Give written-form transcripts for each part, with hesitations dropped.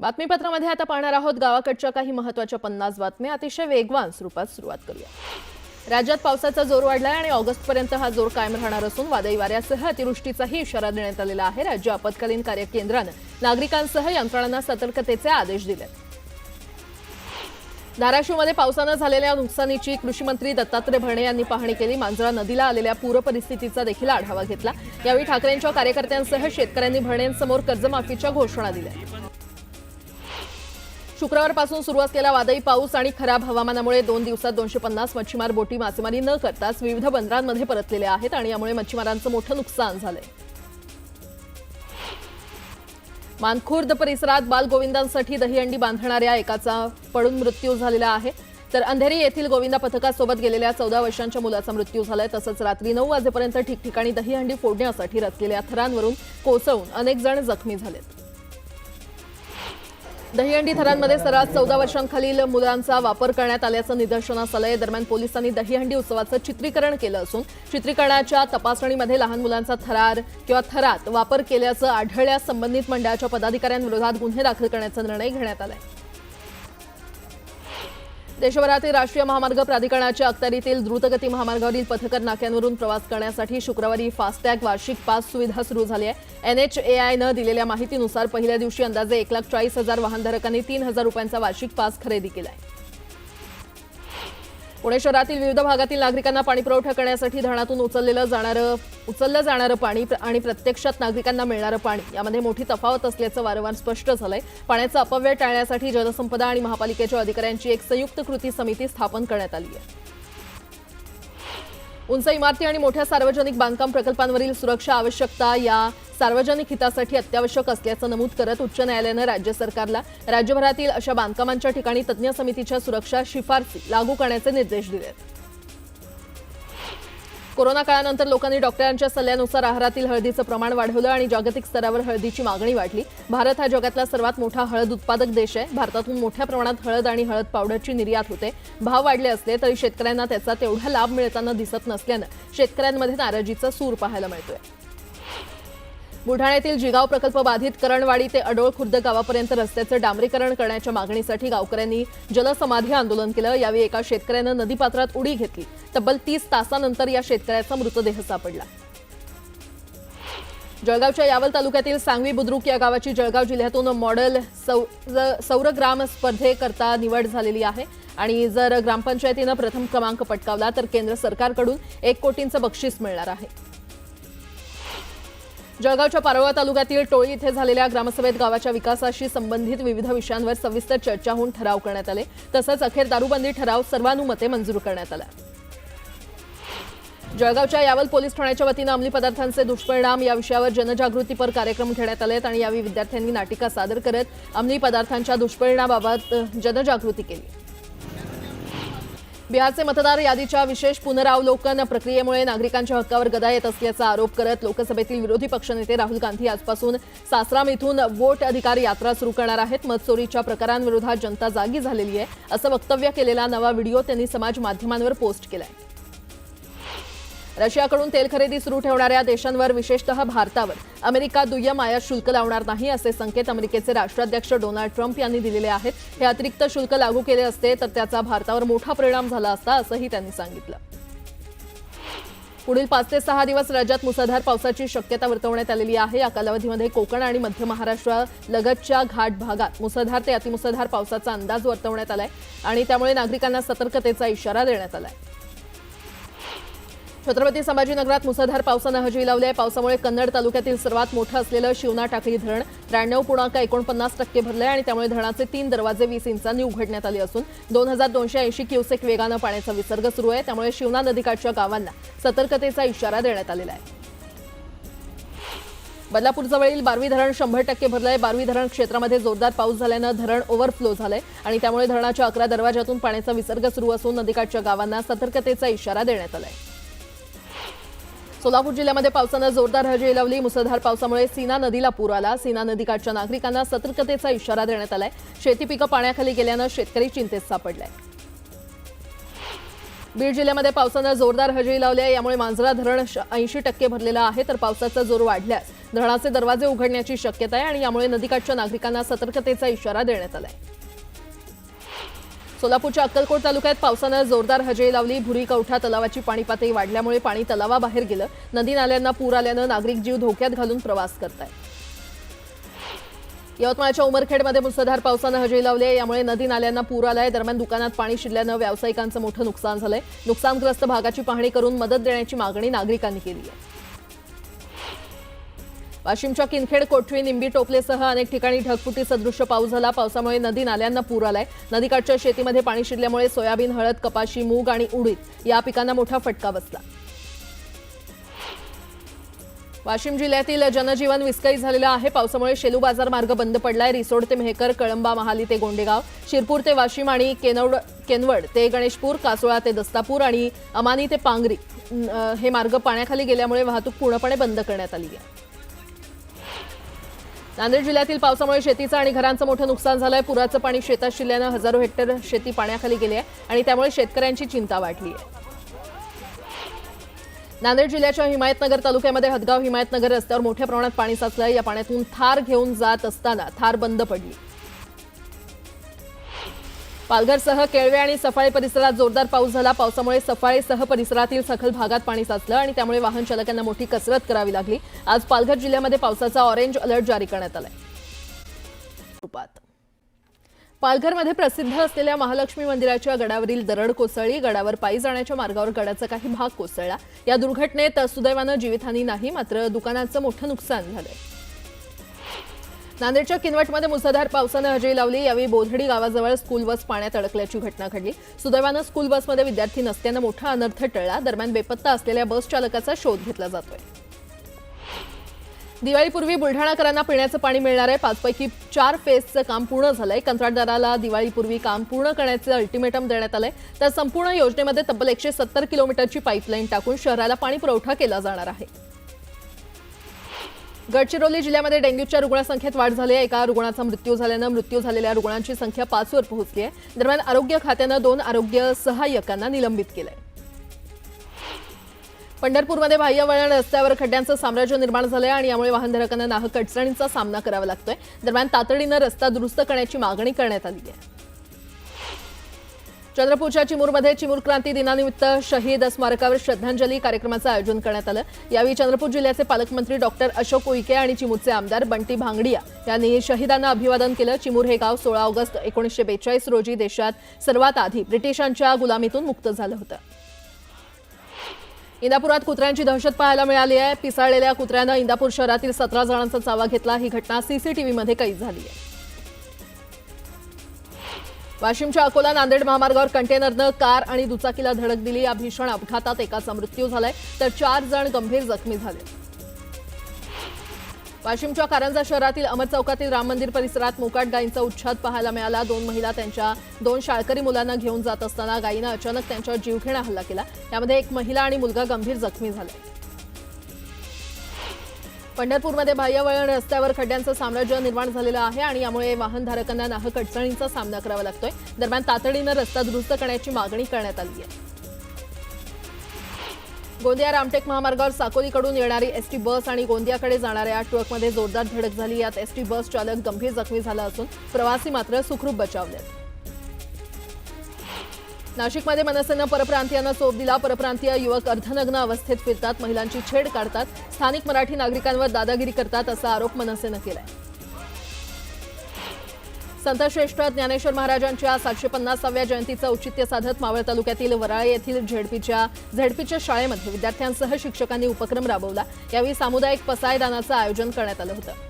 बातमीपत्रामध्ये आता पाहणार आहोत गावाकडच्या काही महत्त्वाच्या 50 बातम्या अतिशय वेगवान स्वरूपात सुरुवात करूया। राज्यात पावसाचा जोर वाढलाय आणि ऑगस्टपर्यंत हा जोर कायम राहणार असून वादळी वाऱ्यासह अतिवृष्टीचाही इशारा देण्यात आलेला आहे। राज्य आपत्कालीन कार्य केंद्राने नागरिकांसह यंत्रणांना सतर्कतेचे आदेश दिले। धाराशिवमध्ये पावसाने झालेल्या नुकसानीची कृषी मंत्री दत्तात्रय भरणे यांनी पाहणी केली। मांजरा नदीला आलेल्या पूर परिस्थितीचा देखील आढावा घेतला। यावेळी ठाकरेंच्या कार्यकर्त्यांसह शेतकऱ्यांनी भरणेंसमोर कर्जमाफीच्या घोषणा दिल्या। शुक्रवारपासून सुरू असलेला वादळी पाऊस आणि खराब हवामानामुळे 2 दिवसात 250 मच्छीमार बोटी मासेमारी न करताच विविध बंदरांमध्ये परतलेले आहेत आणि यामुळे मच्छीमारांचं मोठं नुकसान झालंय। मानखुर्द परिसरात बालगोविंदांसाठी दहीहंडी बांधणाऱ्या एकाचा पडून मृत्यू झालेला आहे, तर अंधेरी येथील गोविंदा पथकासोबत गेलेल्या 14 वर्षांच्या मुलाचा मृत्यू झालाय। तसंच रात्री 9 वाजेपर्यंत ठिकठिकाणी दहीहंडी फोडण्यासाठी रचलेल्या थरांवरून कोसळून अनेक जण जखमी झालेत। दहीहंडी थरांमध्ये सर्रास 14 वर्षांखालील मुलांचा वापर करण्यात आल्याचं निदर्शनास आलंय। दरम्यान पोलिसांनी दहीहंडी उत्सवाचं चित्रीकरण केलं असून चित्रीकरणाच्या तपासणीमध्ये लहान मुलांचा थरात वापर केल्याचं आढळल्यास संबंधित मंडळाच्या पदाधिकाऱ्यांविरोधात गुन्हे दाखल करण्याचा निर्णय घेण्यात आलाय। देशभरातील राष्ट्रीय महामार्ग प्राधिकरणाच्या अखत्यारीतील द्रुतगती महामार्गावरील पथकर नाक्यांवरून प्रवास करण्यासाठी शुक्रवारी फास्टॅग वार्षिक पास सुविधा सुरू झाली आहे। NHAIनं दिलेल्या माहितीनुसार पहिल्या दिवशी अंदाजे 1,40,000 वाहनधारकांनी 3,000 रुपयांचा वार्षिक पास खरेदी केलाय। पुणे शहरातील विविध भागातील नागरिकांना पाणी पुरवठा करण्यासाठी धरणातून उचललं जाणारं पाणी आणि प्रत्यक्षात नागरिकांना मिळणारं पाणी यामध्ये मोठी तफावत असल्याचं वारंवार स्पष्ट झालंय। पाण्याचा अपव्यय टाळण्यासाठी जलसंपदा आणि महापालिकेच्या अधिकाऱ्यांची एक संयुक्त कृती समिती स्थापन करण्यात आली आहे। उंच इमारती आणि मोठ्या सार्वजनिक बांधकाम प्रकल्पांवरील सुरक्षा आवश्यकता या सार्वजनिक हितासाठी अत्यावश्यक असल्याचं नमूद करत उच्च न्यायालयानं राज्य सरकारला राज्यभरातील अशा बांधकामांच्या ठिकाणी तज्ज्ञ समितीच्या सुरक्षा शिफारसी लागू करण्याचे निर्देश दिलेत। कोरोना काळानंतर लोकांनी डॉक्टरांच्या सल्ल्यानुसार आहारातील हळदीचं प्रमाण वाढवलं आणि जागतिक स्तरावर हळदीची मागणी वाढली। भारत हा जगातला सर्वात मोठा हळद उत्पादक देश आहे। भारतातून मोठ्या प्रमाणात हळद आणि हळद पावडरची निर्यात होते। भाव वाढले असले तरी शेतकऱ्यांना त्याचा तेवढा लाभ मिळताना दिसत नसल्यानं शेतकऱ्यांमध्ये नाराजीचा सूर पाहायला मिळतोय। बुलढाण्यातील जिगाव प्रकल्प बाधित करणवाडी ते अडोळ खुर्द गावापर्यंत रस्त्याचं डांबरीकरण करण्याच्या मागणीसाठी गावकऱ्यांनी जलसमाधी आंदोलन केलं। यावेळी एका शेतकऱ्यानं नदीपात्रात उडी घेतली। तब्बल 30 तासानंतर या शेतकऱ्याचा मृतदेह सापडला। जळगावच्या यावल तालुक्यातील सांगवी बुद्रुक या गावाची जळगाव जिल्ह्यातून मॉडेल सौरग्राम स्पर्धेकरता निवड झालेली आहे आणि जर ग्रामपंचायतीनं प्रथम क्रमांक पटकावला तर केंद्र सरकारकडून 1 कोटींचं बक्षीस मिळणार आहे। जळगावच्या पारोळा तालुक्यातील टोळी इथे झालेल्या ग्रामसभेत गावाच्या विकासाशी संबंधित विविध विषयांवर सविस्तर चर्चा होऊन ठराव करण्यात आले। तसंच अखेर दारूबंदी ठराव सर्वानुमते मंजूर करण्यात आला। जळगावच्या यावल पोलीस ठाण्याच्या वतीनं अंमली पदार्थांचे दुष्परिणाम या विषयावर जनजागृतीपर कार्यक्रम घेण्यात आलेत आणि यावेळी विद्यार्थ्यांनी नाटिका सादर करत अंमली पदार्थांच्या दुष्परिणामाबाबत जनजागृती केली। बिहारचे मतदार यादीच्या विशेष पुनरावलोकन प्रक्रियेमुळे नागरिकांच्या हक्कावर गदा येत असल्याचा आरोप करत लोकसभेतील विरोधी पक्षनेते राहुल गांधी आजपासून सासराम इथून वोट अधिकार यात्रा सुरू करणार आहेत। मतचोरीच्या प्रकारांविरोधात जनता जागी झालेली आहे असं वक्तव्य केलेला नवा व्हिडिओ त्यांनी समाज माध्यमांवर पोस्ट केलाय। रशियाकडून तेल खरेदी सुरू ठेवणाऱ्या देशांवर विशेषतः भारतावर अमेरिका दुय्यम आयात शुल्क लावणार नाही असे संकेत अमेरिकेचे राष्ट्राध्यक्ष डोनाल्ड ट्रम्प यांनी दिलेले आहेत। हे अतिरिक्त शुल्क लागू केले असते तर त्याचा भारतावर मोठा परिणाम झाला असता असंही त्यांनी सांगितलं। पुढील 5 ते 6 दिवस राज्यात मुसळधार पावसाची शक्यता वर्तवण्यात आलेली आहे। या कालावधीमध्ये कोकण आणि मध्य महाराष्ट्र लगतच्या घाट भागात मुसळधार ते अतिमुसळधार पावसाचा अंदाज वर्तवण्यात आलाय आणि त्यामुळे नागरिकांना सतर्कतेचा इशारा देण्यात आलाय। छत्रपती संभाजीनगरात मुसळधार पावसानं हजेरी लावली आहे। पावसामुळे कन्नड तालुक्यातील सर्वात मोठं असलेलं शिवना टाकळी धरण 93.49% भरलंय आणि त्यामुळे धरणाचे 3 दरवाजे 20 इंचांनी उघडण्यात आले असून 2280 क्युसेक वेगानं पाण्याचा विसर्ग सुरू आहे। त्यामुळे शिवना नदीकाठच्या गावांना सतर्कतेचा इशारा देण्यात आलेला आहे। बदलापूरजवळील बारवी धरण 100% भरलंय। बारवी धरण क्षेत्रामध्ये जोरदार पाऊस झाल्यानं धरण ओव्हरफ्लो झालंय आणि त्यामुळे धरणाच्या 11 दरवाजातून पाण्याचा विसर्ग सुरू असून नदीकाठच्या गावांना सतर्कतेचा इशारा देण्यात आलाय। सोलापूर जिल्ह्यामध्ये पावसानं जोरदार हजेरी लावली। मुसळधार पावसामुळे सीना नदीला पूर आला। सीना नदीकाठच्या नागरिकांना सतर्कतेचा इशारा देण्यात आलाय। शेती पिकं पाण्याखाली गेल्यानं शेतकरी चिंतेत सापडलाय। बीड जिल्ह्यामध्ये पावसानं जोरदार हजेरी लावली आहे। यामुळे मांजरा धरण 80% भरलेलं आहे तर पावसाचा जोर वाढल्यास धरणाचे दरवाजे उघडण्याची शक्यता आहे आणि यामुळे नदीकाठच्या नागरिकांना सतर्कतेचा इशारा देण्यात आलाय। सोलापूरच्या अक्कलकोट तालुक्यात पावसानं जोरदार हजेरी लावली। भुरी कवठा तलावाची पाणी पातळी वाढल्यामुळे पाणी तलावाबाहेर गेलं। नदी नाल्यांना पूर आल्यानं नागरिक जीव धोक्यात घालून प्रवास करतायत। यवतमाळच्या उमरखेडमध्ये मुसळधार पावसानं हजेरी लावली आहे। यामुळे नदी नाल्यांना पूर आलाय। दरम्यान दुकानात पाणी शिरल्यानं व्यावसायिकांचं मोठं नुकसान झालंय। नुकसानग्रस्त भागाची पाहणी करून मदत देण्याची मागणी नागरिकांनी केली आहे। वाशिमच्या किनखेड, कोठवी, निंबी, टोपलेसह अनेक ठिकाणी ढगफुटी सदृश्य पाऊस झाला। पावसामुळे नदी नाल्यांना पूर आलाय। नदीकाठच्या शेतीमध्ये पाणी शिरल्यामुळे सोयाबीन, हळद, कपाशी, मूग आणि उडीद या पिकांना मोठा फटका बसला। वाशिम जिल्ह्यातील जनजीवन विस्कळीत झालेलं आहे। पावसामुळे शेलू बाजार मार्ग बंद पडलाय। रिसोड ते मेहकर, कळंबा, महाली ते गोंडेगाव, शिरपूर ते वाशिम आणि केनवड ते गणेशपूर, कासोळा ते दस्तापूर आणि अमानी ते पांगरी हे मार्ग पाण्याखाली गेल्यामुळे वाहतूक पूर्णपणे बंद करण्यात आली आहे। नांदेड जिल्ह्यातील पावसामुळे शेतीचं आणि घरांचं मोठं नुकसान झालंय। पुराचं पाणी शेतात शिरल्यानं हजारो हेक्टर शेती पाण्याखाली गेली आहे आणि त्यामुळे शेतकऱ्यांची चिंता वाढली आहे। नांदेड जिल्ह्याच्या हिमायतनगर तालुक्यामध्ये हदगाव हिमायतनगर रस्त्यावर मोठ्या प्रमाणात पाणी साचलंय। या पाण्यातून थार घेऊन जात असताना थार बंद पडली। पालघरसह केळवे आणि सफाळे परिसरात जोरदार पाऊस झाला। पावसामुळे सफाळेसह परिसरातील सखल भागात पाणी साचलं आणि त्यामुळे वाहन चालकांना मोठी कसरत करावी लागली। आज पालघर जिल्ह्यामध्ये पावसाचा ऑरेंज अलर्ट जारी करण्यात आलाय। पालघरमध्ये प्रसिद्ध असलेल्या महालक्ष्मी मंदिराच्या गडावरील दरड कोसळली। गडावर पायी जाण्याच्या मार्गावर गडाचा काही भाग कोसळला। या दुर्घटनेत सुदैवानं जीवितहानी नाही, मात्र दुकानांचं मोठं नुकसान झालंय। नांदेडच्या किनवटमध्ये मुसळधार पावसानं हजेरी लावली। यावेळी बोधडी गावाजवळ स्कूल बस पाण्यात अडकल्याची घटना घडली। सुदैवानं स्कूल बसमध्ये विद्यार्थी नसल्यानं मोठा अनर्थ टळला। दरम्यान बेपत्ता असलेल्या बस चालकाचा शोध घेतला जातोय। दिवाळीपूर्वी बुलढाणाकरांना पिण्याचं पाणी मिळणार आहे। 5 पैकी 4 फेजचं काम पूर्ण झालंय। कंत्राटदाराला दिवाळीपूर्वी काम पूर्ण करण्याचे अल्टिमेटम देण्यात आलंय। तर संपूर्ण योजनेमध्ये तब्बल 170 किलोमीटरची पाईपलाईन टाकून शहराला पाणी पुरवठा केला जाणार आहे। गडचिरोली जिल्ह्यामध्ये डेंग्यूच्या रुग्णसंख्येत वाढ झाली आहे। एका रुग्णाचा मृत्यू झाल्यानं मृत्यू झालेल्या रुग्णांची संख्या 5 वर पोहोचली आहे। दरम्यान आरोग्य खात्यानं 2 आरोग्य सहाय्यकांना निलंबित केलंय। पंढरपूरमध्ये बाह्य वळण रस्त्यावर खड्ड्यांचं साम्राज्य निर्माण झालंय आणि यामुळे वाहनधारकांना नाहक अडचणींचा सामना करावा लागतोय। दरम्यान तातडीनं रस्ता दुरुस्त करण्याची मागणी करण्यात आली आहे। चंद्रपूरच्या चिमूरमध्ये चिमूर क्रांती दिनानिमित्त शहीद स्मारकावर श्रद्धांजली कार्यक्रमाचं आयोजन करण्यात आलं। यावेळी चंद्रपूर जिल्ह्याचे पालकमंत्री डॉक्टर अशोक उईके आणि चिमूरचे आमदार बंटी भांगडिया यांनी शहीदांना अभिवादन केलं। चिमूर हे गाव 16 ऑगस्ट 1942 रोजी देशात सर्वात आधी ब्रिटिशांच्या गुलामीतून मुक्त झालं होतं। इंदापुरात कुत्र्यांची दहशत पाहायला मिळाली आहे। पिसाळलेल्या कुत्र्यानं इंदापूर शहरातील 17 जणांचा चावा घेतला। ही घटना सीसीटीव्हीमध्ये कैद झाली आहे। वाशिमच्या अकोला नांदेड महामार्गावर कंटेनरनं कार आणि दुचाकीला धडक दिली। या भीषण अपघातात एकाचा मृत्यू झालाय तर 4 जण गंभीर जखमी झाले। वाशिमच्या कारंजा शहरातील अमर चौकातील राम मंदिर परिसरात मोकाट गायींचा उच्छाद पाहायला मिळाला। 2 महिला त्यांच्या 2 शाळकरी मुलांना घेऊन जात असताना गायीनं अचानक त्यांच्यावर जीवघेणा हल्ला केला। यामध्ये एक महिला आणि मुलगा गंभीर जखमी झाले। पंढरपूरमध्ये बाह्य वळण रस्त्यावर खड्ड्यांचं साम्राज्य निर्माण झालेलं आहे आणि यामुळे वाहनधारकांना नाहक अडचणींचा सामना करावा लागतोय। दरम्यान तातडीनं रस्ता दुरुस्त करण्याची मागणी करण्यात आली आहे। गोंदिया रामटेक महामार्गावर साकोलीकडून येणारी एसटी बस आणि गोंदियाकडे जाणाऱ्या ट्रकमध्ये जोरदार धडक झाली। यात एसटी बस चालक गंभीर जखमी झाला असून प्रवासी मात्र सुखरूप बचावले। नाशिकमध्ये मनसेनं परप्रांतीयांना चोप दिला। परप्रांतीय युवक अर्धनग्न अवस्थेत फिरतात, महिलांची छेड काढतात, स्थानिक मराठी नागरिकांवर दादागिरी करतात असा आरोप मनसेनं केलाय। संतश्रेष्ठ ज्ञानेश्वर महाराजांच्या 750व्या जयंतीचं औचित्य साधत मावळ तालुक्यातील वराळे येथील झेडपीच्या शाळेमध्ये विद्यार्थ्यांसह शिक्षकांनी उपक्रम राबवला। यावेळी सामुदायिक पसायदानाचं आयोजन करण्यात आलं होतं।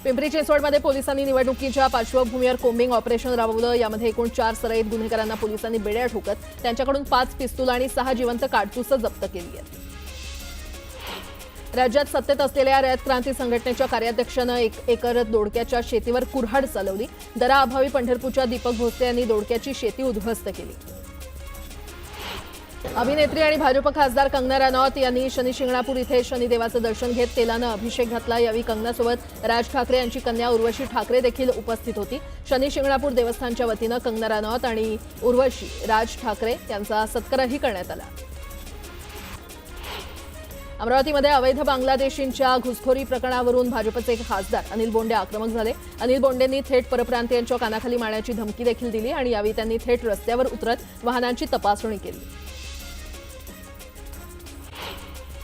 पिंपरी चिंचवडमध्ये पोलिसांनी निवडणुकीच्या पार्श्वभूमीवर कोम्बिंग ऑपरेशन राबवलं। यामध्ये एकूण 4 सराईत गुन्हेगारांना पोलिसांनी बेड्या ठोकत त्यांच्याकडून 5 पिस्तूल आणि 6 जिवंत काडतुसं जप्त केली आहेत। राज्यात सत्तेत असलेल्या रयत क्रांती संघटनेच्या कार्याध्यक्षानं 1 एकर दोडक्याच्या शेतीवर कुऱ्हाड चालवली। दराअभावी पंढरपूरच्या दीपक भोसले यांनी दोडक्याची शेती उद्ध्वस्त केली। अभिनेत्री आणि भाजप खासदार कंगना रनौत यांनी शनी शिंगणापूर इथे शनिदेवाचं दर्शन घेत तेलानं अभिषेक घातला। यावेळी कंगनासोबत राज ठाकरे यांची कन्या उर्वशी ठाकरे देखील उपस्थित होती। शनी शिंगणापूर देवस्थानच्या वतीनं कंगना रनौत आणि उर्वशी राज ठाकरे यांचा सत्कारही करण्यात आला। अमरावतीमध्ये अवैध बांगलादेशींच्या घुसखोरी प्रकरणावरून भाजपचे खासदार अनिल बोंडे आक्रमक झाले. अनिल बोंडेंनी थेट परप्रांतीयांच्या कानाखाली मारण्याची धमकी देखील दिली आणि यावेळी त्यांनी थेट रस्त्यावर उतरत वाहनांची तपासणी केली.